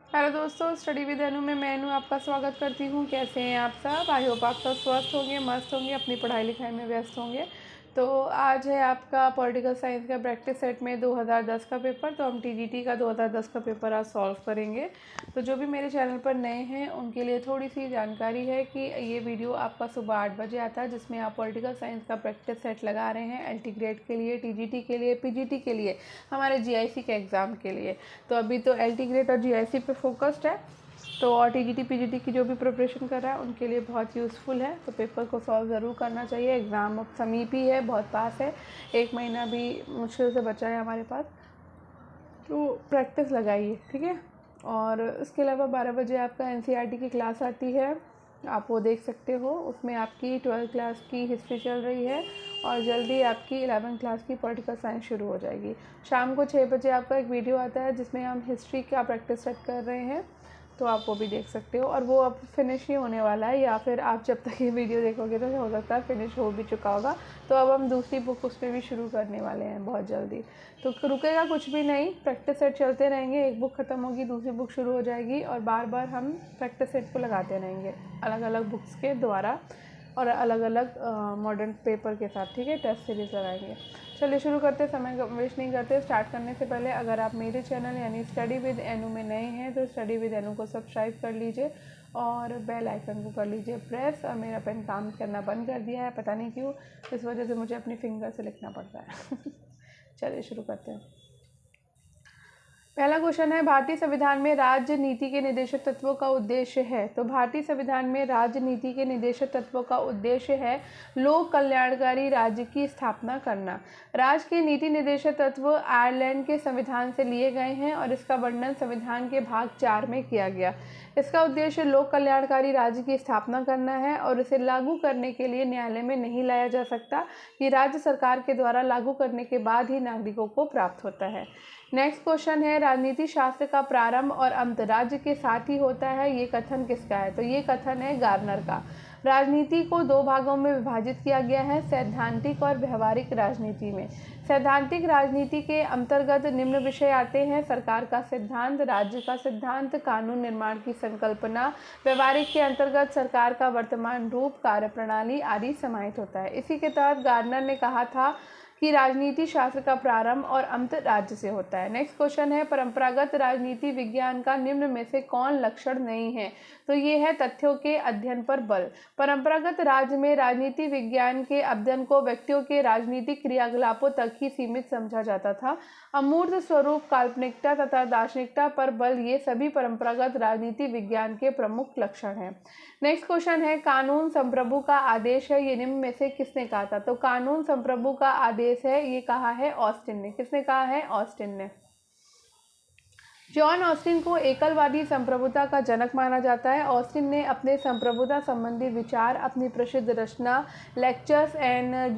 Hello दोस्तों, study with अनु में मैं अनु आपका स्वागत करती हूँ। कैसे हैं आप सब? आई होप आप सब स्वस्थ होंगे, मस्त होंगे, अपनी पढ़ाई लिखाई में व्यस्त होंगे। तो आज है आपका पॉलिटिकल साइंस का प्रैक्टिस सेट में 2010 का पेपर। तो हम टीजीटी का 2010 का पेपर आज सॉल्व करेंगे। तो जो भी मेरे चैनल पर नए हैं उनके लिए थोड़ी सी जानकारी है कि ये वीडियो आपका सुबह 8 बजे आता है, जिसमें आप पॉलिटिकल साइंस का प्रैक्टिस सेट लगा रहे हैं एलटी ग्रेड के लिए, टीजीटी के लिए, पीजीटी के लिए, हमारे जीआईसी के एग्ज़ाम के लिए। तो अभी तो एलटी ग्रेड और जीआईसी पे फोकस्ड है। तो और टीजीटी पीजीटी की जो भी प्रिपरेशन कर रहा है उनके लिए बहुत यूज़फुल है। तो पेपर को सॉल्व ज़रूर करना चाहिए। एग्ज़ाम अब समीप ही है, बहुत पास है, 1 महीना भी मुश्किल से बचा है हमारे पास। तो प्रैक्टिस लगाइए, ठीक है। और इसके अलावा 12 बजे आपका एनसीईआरटी की क्लास आती है, आप वो देख सकते हो। उसमें आपकी 12th क्लास की हिस्ट्री चल रही है और जल्दी आपकी 11th क्लास की पॉलिटिकल साइंस शुरू हो जाएगी। शाम को 6 बजे आपका एक वीडियो आता है जिसमें हम हिस्ट्री का प्रैक्टिस सेट कर रहे हैं, तो आप वो भी देख सकते हो। और वो अब फिनिश ही होने वाला है, या फिर आप जब तक ये वीडियो देखोगे तो हो सकता है फिनिश हो भी चुका होगा। तो अब हम दूसरी बुक उस पर भी शुरू करने वाले हैं बहुत जल्दी। तो रुकेगा कुछ भी नहीं, प्रैक्टिस सेट चलते रहेंगे। एक बुक ख़त्म होगी, दूसरी बुक शुरू हो जाएगी और बार बार हम प्रैक्टिस सेट को लगाते रहेंगे अलग अलग बुक्स के द्वारा और अलग अलग मॉडर्न पेपर के साथ, ठीक है। टेस्ट सीरीज लगाएंगे। चलिए शुरू करते, समय वेस्ट नहीं करते। स्टार्ट करने से पहले अगर आप मेरे चैनल यानी स्टडी विद एनु में नए हैं तो स्टडी विद एनु को सब्सक्राइब कर लीजिए और बेल आइकन को कर लीजिए प्रेस। और मेरा पेन काम करना बंद कर दिया है, पता नहीं क्यों, इस वजह से मुझे अपनी फिंगर से लिखना पड़ रहा है। चलिए शुरू करते हैं। पहला क्वेश्चन है, भारतीय संविधान में राजनीति के निदेशक तत्वों का उद्देश्य है। तो भारतीय संविधान में राजनीति के निदेशक तत्वों का उद्देश्य है लोक कल्याणकारी राज्य की स्थापना करना। राज्य के नीति निदेशक तत्व आयरलैंड के संविधान से लिए गए हैं और इसका वर्णन संविधान के भाग 4 में किया गया। इसका उद्देश्य लोक कल्याणकारी राज्य की स्थापना करना है और इसे लागू करने के लिए न्यायालय में नहीं लाया जा सकता। ये राज्य सरकार के द्वारा लागू करने के बाद ही नागरिकों को प्राप्त होता है। नेक्स्ट क्वेश्चन है, राजनीति शास्त्र का प्रारंभ और अंत राज्य के साथ ही होता है, ये कथन किसका है? तो ये कथन है गार्नर का। राजनीति को 2 भागों में विभाजित किया गया है, सैद्धांतिक और व्यवहारिक राजनीति में। सैद्धांतिक राजनीति के अंतर्गत निम्न विषय आते हैं: सरकार का सिद्धांत, राज्य का सिद्धांत, कानून निर्माण की संकल्पना। व्यवहारिक के अंतर्गत सरकार का वर्तमान रूप, कार्यप्रणाली आदि समाहित होता है। इसी के तहत गार्नर ने कहा था कि राजनीति शास्त्र का प्रारंभ और अंत राज्य से होता है। नेक्स्ट क्वेश्चन है, परंपरागत राजनीति विज्ञान का निम्न में से कौन लक्षण नहीं है? तो ये है तथ्यों के अध्ययन पर बल। परंपरागत राज्य में राजनीति विज्ञान के अध्ययन को व्यक्तियों के राजनीतिक क्रियाकलापों तक ही सीमित समझा जाता था। अमूर्त स्वरूप, काल्पनिकता तथा दार्शनिकता पर बल, ये सभी परंपरागत राजनीति विज्ञान के प्रमुख लक्षण हैं। नेक्स्ट क्वेश्चन है, कानून संप्रभु का आदेश है, ये निम्न में से किसने कहा था? तो कानून संप्रभु का आदेश है, ये कहा है ऑस्टिन ने। किसने कहा है? ऑस्टिन ने। जॉन ऑस्टिन को एकलवादी संप्रभुता का जनक माना जाता है। ऑस्टिन ने अपने संप्रभुता संबंधी विचार अपनी प्रसिद्ध रचना लेक्चर्स एंड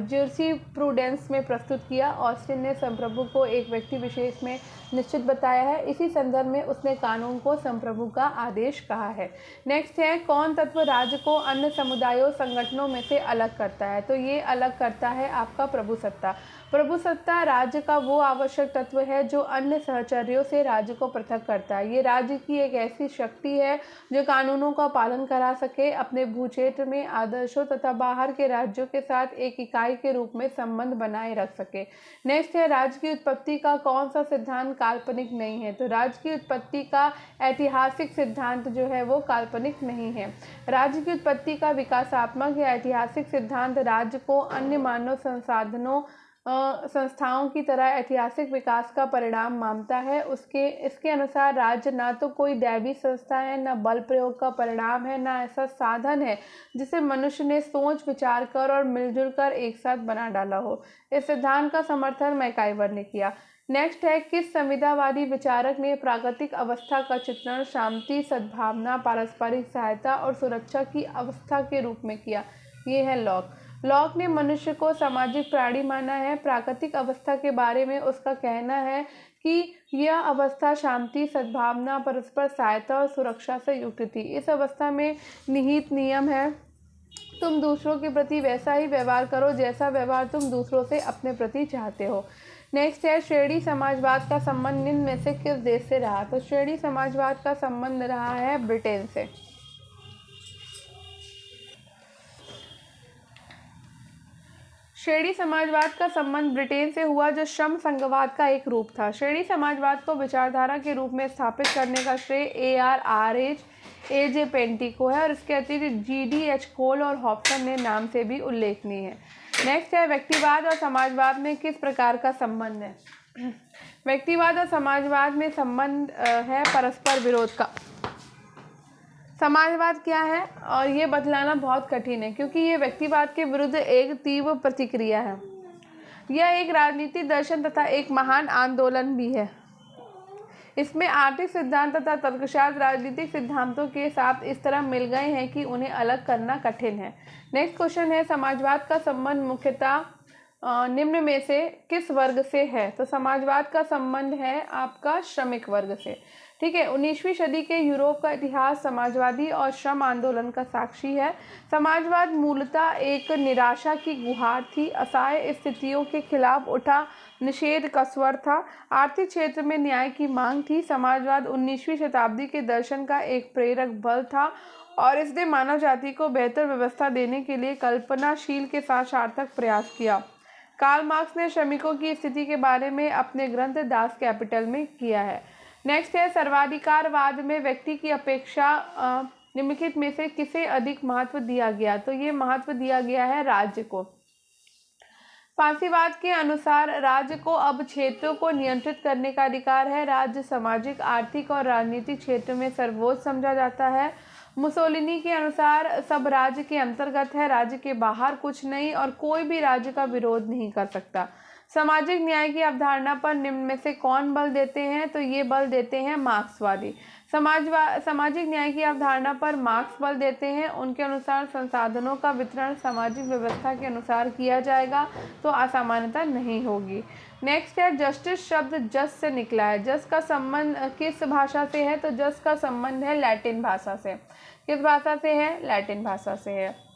ज्यूरिस्प्रूडेंस में प्रस्तुत किया। ऑस्टिन ने संप्रभु को एक व्यक्ति विशेष में निश्चित बताया है। इसी संदर्भ में उसने कानून को संप्रभु का आदेश कहा है। नेक्स्ट है, कौन तत्व राज्य को अन्य समुदायों संगठनों में से अलग करता है? तो ये अलग करता है आपका प्रभुसत्ता। प्रभुसत्ता राज्य का वो आवश्यक तत्व है जो अन्य सहचर्यों से राज्य को पृथक करता है। ये राज्य की एक ऐसी शक्ति है जो कानूनों का पालन करा सके, अपने भूक्षेत्र में आदर्शों तथा बाहर के राज्यों के साथ एक इकाई के रूप में संबंध बनाए रख सके। नेक्स्ट है, राज्य की उत्पत्ति का कौन सा सिद्धांत काल्पनिक नहीं है? तो राज्य की उत्पत्ति का ऐतिहासिक सिद्धांत जो है वो काल्पनिक नहीं है। राज्य की उत्पत्ति का विकासात्मक या ऐतिहासिक सिद्धांत राज्य को अन्य मानव संसाधनों संस्थाओं की तरह ऐतिहासिक विकास का परिणाम मानता है। इसके अनुसार राज्य ना तो कोई दैवी संस्था है, न बल प्रयोग का परिणाम है, न ऐसा साधन है जिसे मनुष्य ने सोच विचार कर और मिलजुल कर एक साथ बना डाला हो। इस सिद्धांत का समर्थन मैकाइवर ने किया। नेक्स्ट है, किस संविदावादी विचारक ने प्राकृतिक अवस्था का चित्रण शांति, सद्भावना, पारस्परिक सहायता और सुरक्षा की अवस्था के रूप में किया? ये है लॉक। लॉक ने मनुष्य को सामाजिक प्राणी माना है। प्राकृतिक अवस्था के बारे में उसका कहना है कि यह अवस्था शांति, सद्भावना, परस्पर सहायता और सुरक्षा से युक्त थी। इस अवस्था में निहित नियम है, तुम दूसरों के प्रति वैसा ही व्यवहार करो जैसा व्यवहार तुम दूसरों से अपने प्रति चाहते हो। नेक्स्ट है श्रेणी समाजवाद का संबंध निम्न में से किस देश से रहा? तो श्रेणी समाजवाद का संबंध रहा है ब्रिटेन से। श्रेणी समाजवाद का संबंध ब्रिटेन से हुआ, जो श्रम संघवाद का एक रूप था। श्रेणी समाजवाद को विचारधारा के रूप में स्थापित करने का श्रेय ए जे पेंटी को है और इसके अतिरिक्त GDH कोल और हॉब्सन ने नाम से भी उल्लेखनीय है। नेक्स्ट है व्यक्तिवाद और समाजवाद में किस प्रकार का संबंध है? व्यक्तिवाद और समाजवाद में संबंध है परस्पर विरोध का। समाजवाद क्या है और ये बतलाना बहुत कठिन है, क्योंकि ये व्यक्तिवाद के विरुद्ध एक तीव्र प्रतिक्रिया है। यह एक राजनीतिक दर्शन तथा एक महान आंदोलन भी है। इसमें आर्थिक सिद्धांत तथा तर्कशास्त्र राजनीतिक सिद्धांतों के साथ इस तरह मिल गए हैं कि उन्हें अलग करना कठिन है। नेक्स्ट क्वेश्चन है समाजवाद का संबंध मुख्यतः निम्न में से किस वर्ग से है? तो समाजवाद का संबंध है आपका श्रमिक वर्ग से। ठीक है। 19वीं सदी के यूरोप का इतिहास समाजवादी और श्रम आंदोलन का साक्षी है। समाजवाद मूलतः एक निराशा की गुहार थी, असहाय स्थितियों के खिलाफ उठा निषेध का स्वर था, आर्थिक क्षेत्र में न्याय की मांग थी। समाजवाद 19वीं शताब्दी के दर्शन का एक प्रेरक बल था और इसने मानव जाति को बेहतर व्यवस्था देने के लिए कल्पनाशील के साथ सार्थक प्रयास किया। कार्ल मार्क्स ने श्रमिकों की स्थिति के बारे में अपने ग्रंथ दास कैपिटल में किया है। नेक्स्ट है सर्वाधिकारवाद में व्यक्ति की अपेक्षा निम्नलिखित में से किसे अधिक महत्व दिया गया? तो ये महत्व दिया गया है राज्य को। फांसीवाद के अनुसार राज्य को अब क्षेत्रों को नियंत्रित करने का अधिकार है। राज्य सामाजिक, आर्थिक और राजनीतिक क्षेत्र में सर्वोच्च समझा जाता है। मुसोलिनी के अनुसार सब राज्य के अंतर्गत है, राज्य के बाहर कुछ नहीं और कोई भी राज्य का विरोध नहीं कर सकता। सामाजिक न्याय की अवधारणा पर निम्न में से कौन बल देते हैं? तो ये बल देते हैं मार्क्सवादी। सामाजिक न्याय की अवधारणा पर मार्क्स बल देते हैं। उनके अनुसार संसाधनों का वितरण सामाजिक व्यवस्था के अनुसार किया जाएगा तो असमानता नहीं होगी। नेक्स्ट है जस्टिस शब्द जस से निकला है। जस का संबंध किस भाषा से है? तो जस का संबंध है लैटिन भाषा से। किस भाषा से है? लैटिन भाषा से है।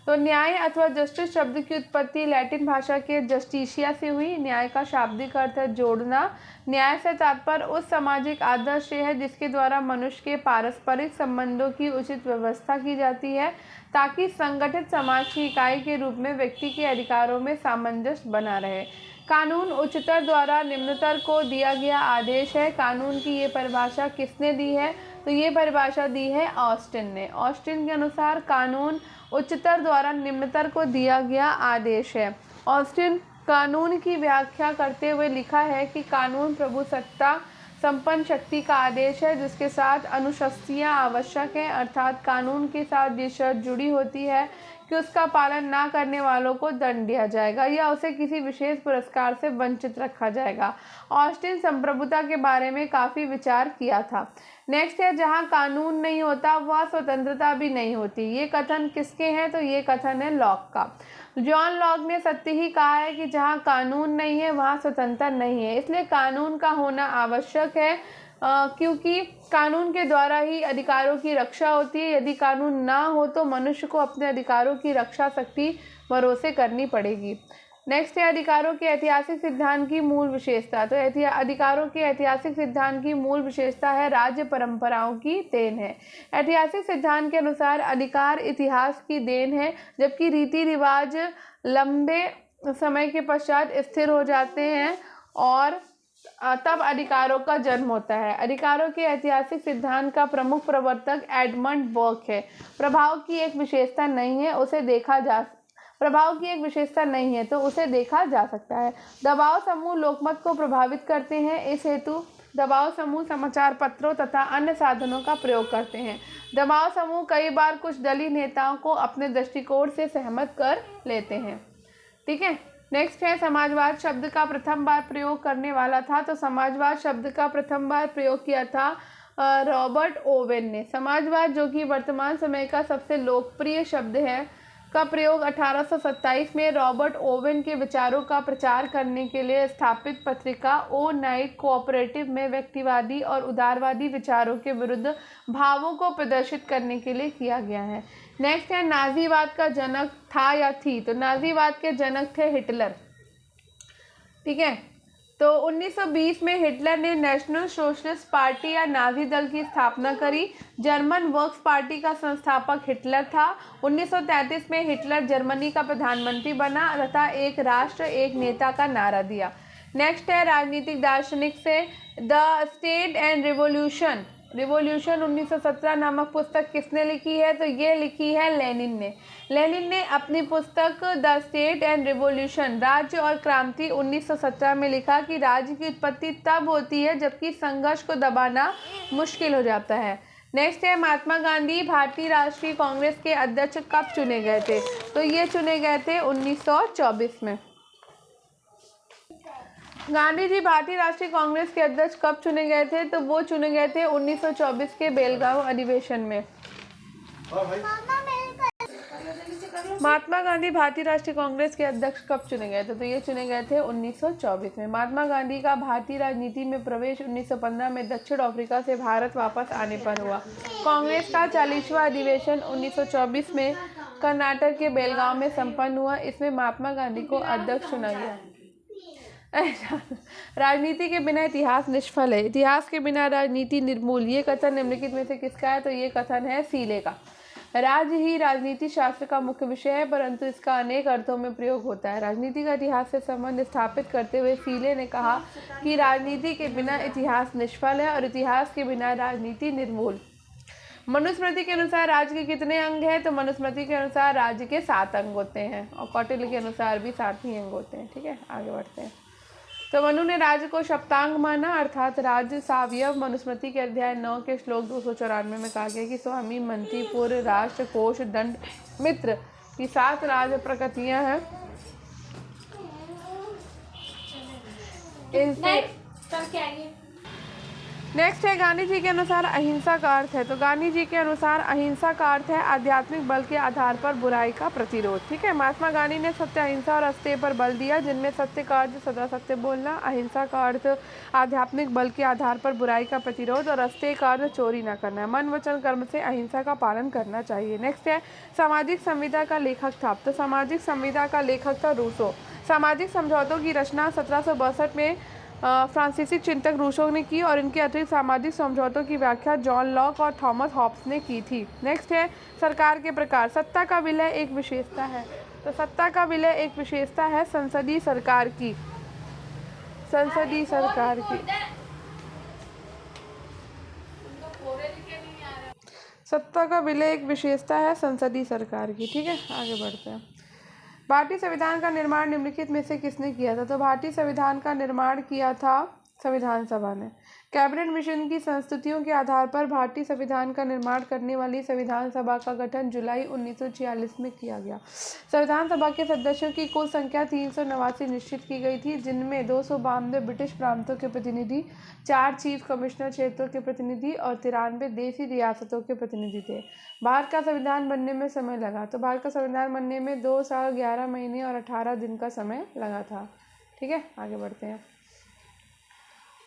तो न्याय अथवा जस्टिस शब्द की उत्पत्ति लैटिन भाषा के जस्टिशिया से हुई। न्याय का शाब्दिक अर्थ है जोड़ना। न्याय से तात्पर्य उस सामाजिक आदर्श से है जिसके द्वारा मनुष्य के पारस्परिक संबंधों की उचित व्यवस्था की जाती है ताकि संगठित समाज की इकाई के रूप में व्यक्ति के अधिकारों में सामंजस्य बना रहे। कानून उच्चतर द्वारा निम्नतर को दिया गया आदेश है। कानून की ये परिभाषा किसने दी है? तो ये परिभाषा दी है ऑस्टिन ने। ऑस्टिन के अनुसार कानून उच्चतर द्वारा निम्नतर को दिया गया आदेश है। ऑस्टिन कानून की व्याख्या करते हुए लिखा है कि कानून प्रभुसत्ता संपन्न शक्ति का आदेश है जिसके साथ अनुशासनियाँ आवश्यक हैं, अर्थात कानून के साथ ये शर्त जुड़ी होती है कि उसका पालन ना करने वालों को दंड दिया जाएगा या उसे किसी विशेष पुरस्कार से वंचित रखा जाएगा। ऑस्टिन संप्रभुता के बारे में काफ़ी विचार किया था। नेक्स्ट है जहाँ कानून नहीं होता वह स्वतंत्रता भी नहीं होती। ये कथन किसके हैं? तो ये कथन है लॉक का। जॉन लॉक ने सत्य ही कहा है कि जहाँ कानून नहीं है वहाँ स्वतंत्रता नहीं है, इसलिए कानून का होना आवश्यक है क्योंकि कानून के द्वारा ही अधिकारों की रक्षा होती है। यदि कानून ना हो तो मनुष्य को अपने अधिकारों की रक्षा शक्ति भरोसे करनी पड़ेगी। नेक्स्ट है अधिकारों के ऐतिहासिक सिद्धांत की मूल विशेषता। तो अधिकारों के ऐतिहासिक सिद्धांत की मूल विशेषता है राज्य परंपराओं की देन है। ऐतिहासिक सिद्धांत के अनुसार अधिकार इतिहास की देन है जबकि रीति रिवाज लंबे समय के पश्चात स्थिर हो जाते हैं और तब अधिकारों का जन्म होता है। अधिकारों के ऐतिहासिक सिद्धांत का प्रमुख प्रवर्तक एडमंड बर्क है। प्रभाव की एक विशेषता नहीं है तो उसे देखा जा सकता है। दबाव समूह लोकमत को प्रभावित करते हैं, इस हेतु दबाव समूह समाचार पत्रों तथा अन्य साधनों का प्रयोग करते हैं। दबाव समूह कई बार कुछ दलीय नेताओं को अपने दृष्टिकोण से सहमत कर लेते हैं। ठीक है। नेक्स्ट है समाजवाद शब्द का प्रथम बार प्रयोग करने वाला था। तो समाजवाद शब्द का प्रथम बार प्रयोग किया था रॉबर्ट ओवेन ने। समाजवाद जो कि वर्तमान समय का सबसे लोकप्रिय शब्द है का प्रयोग 1827 में रॉबर्ट ओवेन के विचारों का प्रचार करने के लिए स्थापित पत्रिका ओ नाइट कोऑपरेटिव में व्यक्तिवादी और उदारवादी विचारों के विरुद्ध भावों को प्रदर्शित करने के लिए किया गया है। नेक्स्ट है नाजीवाद का जनक था या थी? तो नाजीवाद के जनक थे हिटलर। ठीक है। तो 1920 में हिटलर ने नेशनल सोशलिस्ट पार्टी या नाजी दल की स्थापना करी। जर्मन वर्क्स पार्टी का संस्थापक हिटलर था। 1933 में हिटलर जर्मनी का प्रधानमंत्री बना तथा एक राष्ट्र एक नेता का नारा दिया। नेक्स्ट है राजनीतिक दार्शनिक से the state and revolution. Revolution 1917 नामक पुस्तक किसने लिखी है? तो ये लिखी है लेनिन ने। लेनिन ने अपनी पुस्तक द स्टेट एंड रिवॉल्यूशन राज्य और क्रांति 1917 में लिखा कि राज्य की उत्पत्ति तब होती है जबकि संघर्ष को दबाना मुश्किल हो जाता है। नेक्स्ट है महात्मा गांधी भारतीय राष्ट्रीय कांग्रेस के अध्यक्ष कब चुने गए थे? तो ये चुने गए थे 1924 में। गांधी जी भारतीय राष्ट्रीय कांग्रेस के अध्यक्ष कब चुने गए थे? तो वो चुने गए थे 1924 के बेलगांव अधिवेशन में। महात्मा गांधी भारतीय राष्ट्रीय कांग्रेस के अध्यक्ष कब चुने गए थे? तो ये चुने गए थे 1924 में। महात्मा गांधी का भारतीय राजनीति में प्रवेश 1915 में दक्षिण अफ्रीका से भारत वापस आने पर हुआ। कांग्रेस का 40वां अधिवेशन 1924 में कर्नाटक के बेलगांव में संपन्न हुआ। इसमें महात्मा गांधी को अध्यक्ष चुना गया। राजनीति के बिना इतिहास निष्फल है, इतिहास के बिना राजनीति निर्मूल। ये कथन निम्नलिखित में से किसका है? तो ये कथन है सीले का। राज्य ही राजनीति शास्त्र का मुख्य विषय है, परंतु इसका अनेक अर्थों में प्रयोग होता है। राजनीति का इतिहास से संबंध स्थापित करते हुए सीले ने कहा कि राजनीति के बिना इतिहास निष्फल है और इतिहास के बिना राजनीति निर्मूल। मनुस्मृति के अनुसार राज्य के कितने अंग हैं? तो मनुस्मृति के अनुसार राज्य के 7 अंग होते हैं और कौटिल्य के अनुसार भी 7 ही अंग होते हैं। ठीक है, आगे बढ़ते हैं। तो मनु ने राज्य को सप्तांग माना अर्थात राज्य सावयव। मनुस्मृति के अध्याय 9 के श्लोक 294 में कहा गया कि स्वामी, मंत्री, पुर, राष्ट्र, कोष, दंड, मित्र की 7 राज प्रकृतियां हैं। नेक्स्ट है गांधी जी के अनुसार अहिंसा का अर्थ है। तो गांधी जी के अनुसार अहिंसा का अर्थ है आध्यात्मिक बल के आधार पर बुराई का प्रतिरोध। ठीक है, महात्मा गांधी ने सत्य, अहिंसा और अस्तेय पर बल दिया, जिनमें सत्य का अर्थ सदा सत्य बोलना, अहिंसा का अर्थ आध्यात्मिक बल के आधार पर बुराई का प्रतिरोध और अस्तेय का अर्थ चोरी न करना। मन वचन कर्म से अहिंसा का पालन करना चाहिए। नेक्स्ट है सामाजिक संविदा का लेखक था। तो सामाजिक संविदा का लेखक था रूसो। सामाजिक समझौतों की रचना 1762 में फ्रांसीसी चिंतक रूसो ने की और इनके अतिरिक्त सामाजिक समझौतों की व्याख्या जॉन लॉक और थॉमस हॉब्स ने की थी। नेक्स्ट है सरकार के प्रकार। सत्ता का विलय एक विशेषता है। तो सत्ता का विलय एक विशेषता है संसदीय सरकार की। संसदीय सरकार की सत्ता का विलय एक विशेषता है संसदीय सरकार की। ठीक है, आगे बढ़ते हैं। भारतीय संविधान का निर्माण निम्नलिखित में से किसने किया था? तो भारतीय संविधान का निर्माण किया था संविधान सभा ने। कैबिनेट मिशन की संस्तुतियों के आधार पर भारतीय संविधान का निर्माण करने वाली संविधान सभा का गठन जुलाई 1946 में किया गया। संविधान सभा के सदस्यों की कुल संख्या 389 निश्चित की गई थी, जिनमें 292 ब्रिटिश प्रांतों के प्रतिनिधि, 4 चीफ कमिश्नर क्षेत्रों के प्रतिनिधि और 93 देशी रियासतों के प्रतिनिधि थे। भारत का संविधान बनने में समय लगा। तो भारत का संविधान बनने में 2 साल 11 महीने और 18 दिन का समय लगा था। ठीक है, आगे बढ़ते हैं।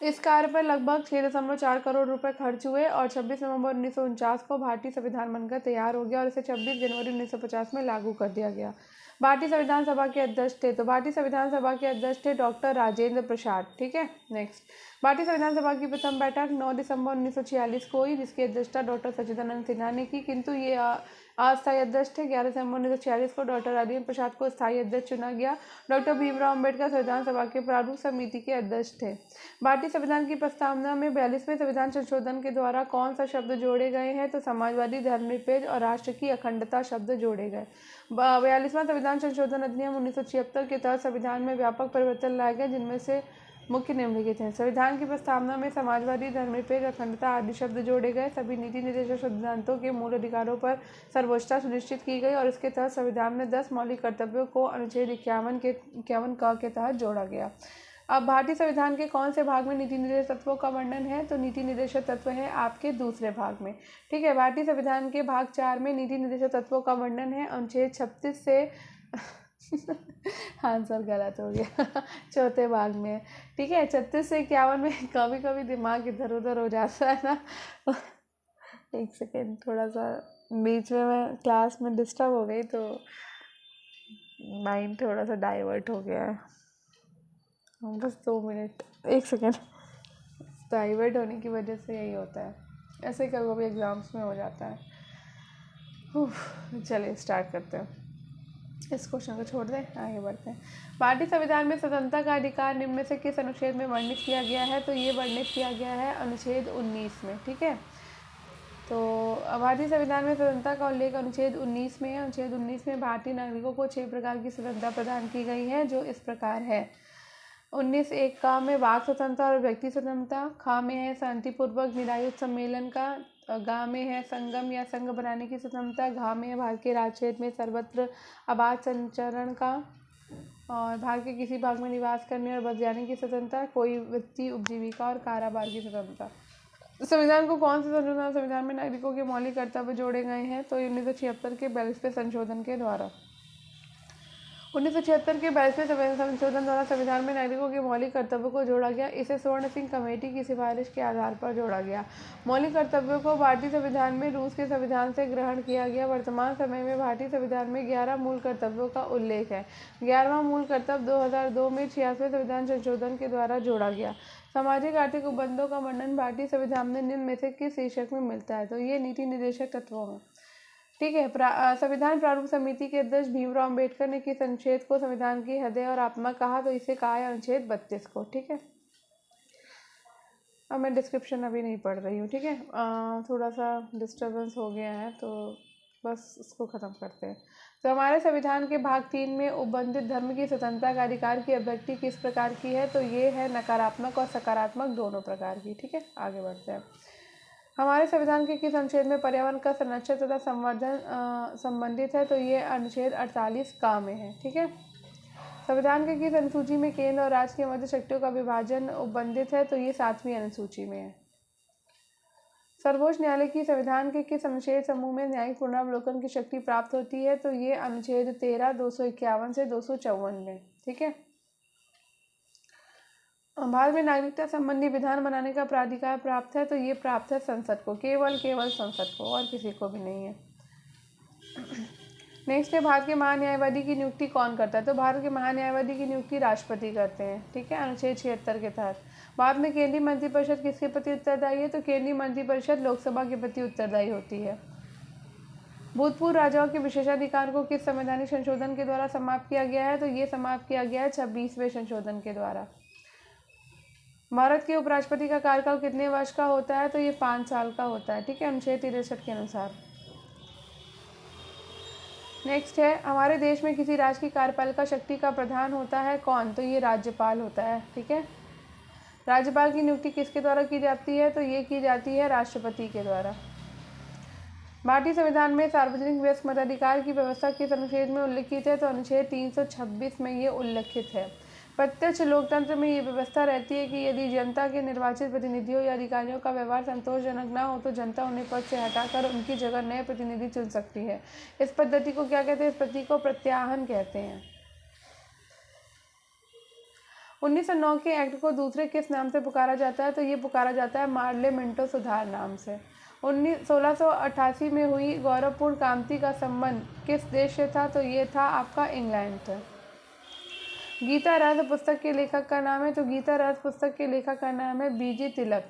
इस कार्य पर लगभग 6.4 करोड़ रुपए खर्च हुए और 26 नवंबर 1949 को भारतीय संविधान बनकर तैयार हो गया और इसे 26 जनवरी 1950 में लागू कर दिया गया। भारतीय संविधान सभा के अध्यक्ष थे। तो भारतीय संविधान सभा के अध्यक्ष थे डॉक्टर राजेंद्र प्रसाद। ठीक है, नेक्स्ट भारतीय संविधान सभा की प्रथम बैठक 9 दिसंबर 1946 को हुई, जिसकी अध्यक्षता डॉक्टर सच्चिदानंद सिन्हा ने की, किंतु ये अस्थायी अध्यक्ष थे। 11 दिसंबर 1946 को डॉक्टर राजेंद्र प्रसाद को स्थायी अध्यक्ष चुना गया। डॉक्टर भीमराव अम्बेडकर संविधान सभा के प्रारूप समिति के अध्यक्ष थे। भारतीय संविधान की प्रस्तावना में 42वें संविधान संशोधन के द्वारा कौन सा शब्द जोड़े गए हैं? तो समाजवादी, धर्मनिरपेक्ष और राष्ट्र की अखंडता शब्द जोड़े गए। 42वां संविधान संशोधन अधिनियम 1976 के तहत संविधान में व्यापक परिवर्तन लाए गए, जिनमें से मुख्य निम्नलिखित हैं। संविधान की प्रस्तावना में समाजवादी, धर्मनिरपेक्ष, अखंडता आदि शब्द जोड़े गए। सभी नीति निर्देशक सिद्धांतों के मूल अधिकारों पर सर्वोच्चता सुनिश्चित की गई और इसके तहत संविधान में 10 मौलिक कर्तव्यों को अनुच्छेद 51 क के तहत जोड़ा गया। अब भारतीय संविधान के कौन से भाग में नीति निर्देशक तत्वों का वर्णन है? तो नीति निर्देशक तत्व है आपके दूसरे भाग में। ठीक है, भारतीय संविधान के भाग 4 में नीति निर्देशक तत्वों का वर्णन है अनुच्छेद 36 से आंसर गलत हो गया चौथे भाग में। ठीक है, 36 से 51 में कभी कभी दिमाग इधर उधर हो जाता है ना एक सेकेंड, थोड़ा सा बीच में मैं क्लास में डिस्टर्ब हो गई तो माइंड थोड़ा सा डाइवर्ट हो गया है। बस 2 मिनट, 1 सेकेंड। डाइवर्ट होने की वजह से यही होता है, ऐसे ही कभी कभी एग्ज़ाम्स में हो जाता है। चलिए स्टार्ट करते हैं, इस क्वेश्चन को छोड़ दें, आगे बढ़ते हैं। भारतीय संविधान में स्वतंत्रता का अधिकार निम्न में से किस अनुच्छेद में वर्णित किया गया है? तो ये वर्णित किया गया है अनुच्छेद 19 में। ठीक है, तो भारतीय संविधान में स्वतंत्रता का उल्लेख अनुच्छेद 19 में है। अनुच्छेद 19 में भारतीय नागरिकों को 6 प्रकार की स्वतंत्रता प्रदान की गई है, जो इस प्रकार है। 19(1) का में वाक स्वतंत्रता और व्यक्ति स्वतंत्रता, खा में है शांतिपूर्वक निरायुध सम्मेलन का, गा में है संगम या संघ बनाने की स्वतंत्रता, घा में है भारत के राज्य क्षेत्र में सर्वत्र आबाद संचरण का और भारत के किसी भाग में निवास करने और बस जाने की स्वतंत्रता, कोई वृत्ति उपजीविका और कारोबार की स्वतंत्रता। संविधान को कौन से संशोधन संविधान में नागरिकों के मौलिक कर्तव्य जोड़े गए हैं? तो 1976 के 42वें संशोधन के द्वारा। 1976 के 42वें संशोधन द्वारा संविधान में नागरिकों के मौलिक कर्तव्यों को जोड़ा गया। इसे स्वर्ण सिंह कमेटी की सिफारिश के आधार पर जोड़ा गया। मौलिक कर्तव्यों को भारतीय संविधान में रूस के संविधान से ग्रहण किया गया। वर्तमान समय में भारतीय संविधान में 11 मूल कर्तव्यों का उल्लेख है। 11वां मूल कर्तव्य 2002 में 86वें संविधान संशोधन के द्वारा जोड़ा गया। सामाजिक आर्थिक उपबंधों का वर्णन भारतीय संविधान में निम्न में से किस शीर्षक में मिलता है? तो ये नीति निर्देशक तत्वों में। ठीक है, संविधान प्रारूप समिति के अध्यक्ष भीमराव अम्बेडकर ने किस अनुच्छेद को संविधान की हृदय और आत्मा कहा? तो इसे कहा है अनुच्छेद 32 को। ठीक है, अब मैं डिस्क्रिप्शन अभी नहीं पढ़ रही हूँ। ठीक है, थोड़ा सा डिस्टर्बेंस हो गया है तो बस इसको ख़त्म करते हैं। तो हमारे संविधान के भाग 3 में उपबंधित धर्म की स्वतंत्रता का अधिकार की अभिव्यक्ति किस प्रकार की है? तो ये है नकारात्मक और सकारात्मक दोनों प्रकार की। ठीक है, आगे बढ़ते हैं। हमारे संविधान के किस अनुच्छेद में पर्यावरण का संरक्षण तथा संवर्धन संबंधित है? तो ये अनुच्छेद 48 का में है। ठीक है, संविधान के किस अनुसूची में केंद्र और राज्य के मध्य शक्तियों का विभाजन उपबंधित है? तो ये 7वीं अनुसूची में है। सर्वोच्च न्यायालय की संविधान के किस अनुच्छेद समूह में न्यायिक पुनरावलोकन की शक्ति प्राप्त होती है? तो ये अनुच्छेद 13, 251 से 254 में। ठीक है, भारत में नागरिकता संबंधी विधान बनाने का प्राधिकार प्राप्त है। तो ये प्राप्त है संसद को, केवल संसद को, और किसी को भी नहीं है। नेक्स्ट है, भारत के महान्यायवादी की नियुक्ति कौन करता है? तो भारत के महान्यायवादी की नियुक्ति राष्ट्रपति करते हैं। ठीक है, अनुच्छेद 76 के तहत। भारत में केंद्रीय मंत्रिपरिषद किसके प्रति उत्तरदायी है? तो केंद्रीय मंत्रिपरिषद लोकसभा के प्रति उत्तरदायी होती है। भूतपूर्व राजाओं के विशेषाधिकार को किस संवैधानिक संशोधन के द्वारा समाप्त किया गया है? तो ये समाप्त किया गया है 26वें संशोधन के द्वारा। भारत के उपराष्ट्रपति का कार्यकाल कितने वर्ष का होता है? तो ये 5 साल का होता है। ठीक है, अनुच्छेद 63 के अनुसार। नेक्स्ट है, हमारे देश में किसी राज्य की कार्यपालिका शक्ति का प्रधान होता है कौन? तो ये राज्यपाल होता है। ठीक है, राज्यपाल की नियुक्ति किसके द्वारा की जाती है? तो ये की जाती है राष्ट्रपति के द्वारा। भारतीय संविधान में सार्वजनिक व्यस्क मताधिकार की व्यवस्था किस अनुच्छेद में उल्लिखित है? तो अनुच्छेद 326 में ये उल्लिखित है। प्रत्यक्ष लोकतंत्र में ये व्यवस्था रहती है कि यदि जनता के निर्वाचित प्रतिनिधियों या अधिकारियों का व्यवहार संतोषजनक न हो तो जनता उन्हें पद से हटाकर उनकी जगह नए प्रतिनिधि चुन सकती है। इस पद्धति को क्या कहते हैं? इस पद्धति को प्रत्याहन कहते हैं। 1909 के एक्ट को दूसरे किस नाम से पुकारा जाता है? तो ये पुकारा जाता है मार्ले मिंटो सुधार नाम से। 1688 में हुई गौरवपूर्ण क्रांति का संबंध किस देश से था? तो ये था आपका इंग्लैंड से। गीता रथ पुस्तक के लेखक का नाम है? तो गीता रथ पुस्तक के लेखक का नाम है बीजी तिलक।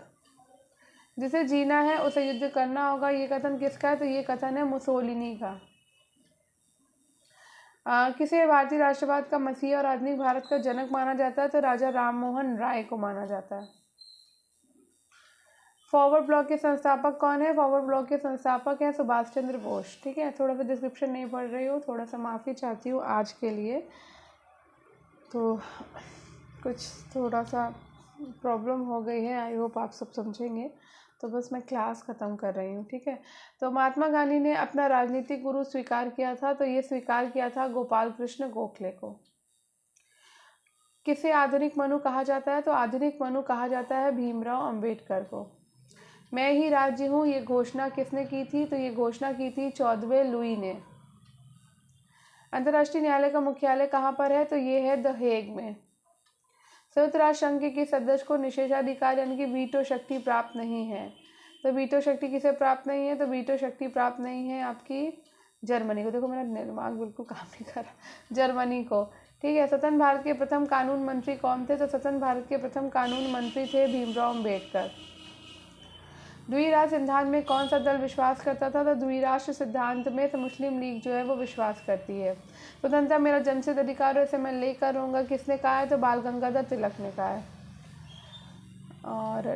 जिसे जीना है उसे युद्ध करना होगा, ये कथन किसका है? तो ये कथन है मुसोलिनी का। किसे भारतीय राष्ट्रवाद का मसीहा और आधुनिक भारत का जनक माना जाता है? तो राजा राममोहन राय को माना जाता है। फॉरवर्ड ब्लॉक के संस्थापक कौन है? फॉरवर्ड ब्लॉक के संस्थापक हैं सुभाष चंद्र बोस। ठीक है, थोड़ा सा डिस्क्रिप्शन नहीं पढ़ रही हूँ, थोड़ा सा माफ़ी चाहती हूँ आज के लिए, तो कुछ थोड़ा सा प्रॉब्लम हो गई है, आई होप आप सब समझेंगे। तो बस मैं क्लास ख़त्म कर रही हूँ। ठीक है, तो महात्मा गांधी ने अपना राजनीतिक गुरु स्वीकार किया था? तो ये स्वीकार किया था गोपाल कृष्ण गोखले को। किसे आधुनिक मनु कहा जाता है? तो आधुनिक मनु कहा जाता है भीमराव अम्बेडकर को। मैं ही राज्य हूँ, ये घोषणा किसने की थी? तो ये घोषणा की थी 14वें लुई ने। अंतर्राष्ट्रीय न्यायालय का मुख्यालय कहाँ पर है? तो ये है द हेग में। संयुक्त राष्ट्र संघ के किस सदस्य को निषेधाधिकार यानी कि वीटो शक्ति प्राप्त नहीं है? तो वीटो शक्ति किसे प्राप्त नहीं है? तो वीटो शक्ति प्राप्त नहीं है आपकी जर्मनी को। देखो मेरा दिमाग बिल्कुल काम नहीं कर रहा, जर्मनी को। ठीक है। स्वतंत्र भारत के प्रथम कानून मंत्री कौन थे? तो स्वतंत्र भारत के प्रथम कानून मंत्री थे भीमराव अम्बेडकर। द्विराष्ट्र सिद्धांत में कौन सा दल विश्वास करता था? तो द्विराष्ट्र सिद्धांत में तो मुस्लिम लीग जो है वो विश्वास करती है। स्वतंत्रता मेरा जन्मसिद्ध अधिकार है, इसे मैं लेकर रहूँगा, किसने कहा है? तो बाल गंगाधर तिलक ने कहा है। और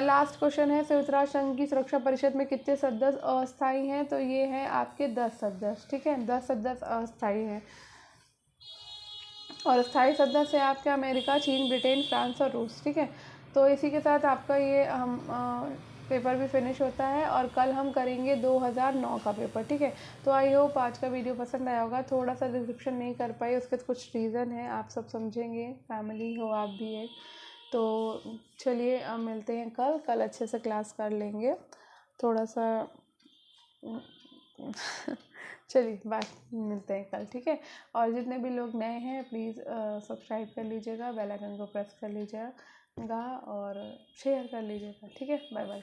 लास्ट क्वेश्चन है, संयुक्त राष्ट्र संघ की सुरक्षा परिषद में कितने सदस्य अस्थायी हैं? तो ये हैं आपके 10 सदस्य। ठीक है, 10 सदस्य अस्थायी हैं और स्थायी सदस्य है आपके अमेरिका, चीन, ब्रिटेन, फ्रांस और रूस। ठीक है, तो इसी के साथ आपका ये हम पेपर भी फिनिश होता है और कल हम करेंगे 2009 का पेपर। ठीक है, तो आई होप आज का वीडियो पसंद आया होगा। थोड़ा सा डिस्क्रिप्शन नहीं कर पाई, उसके कुछ रीज़न है, आप सब समझेंगे, फैमिली हो आप भी एक। तो चलिए अब मिलते हैं कल अच्छे से क्लास कर लेंगे थोड़ा सा। चलिए बाय, मिलते हैं कल। ठीक है, और जितने भी लोग नए हैं प्लीज़ सब्सक्राइब कर लीजिएगा, बेल आइकन को प्रेस कर लीजिएगा और शेयर कर लीजिएगा। ठीक है, बाय बाय।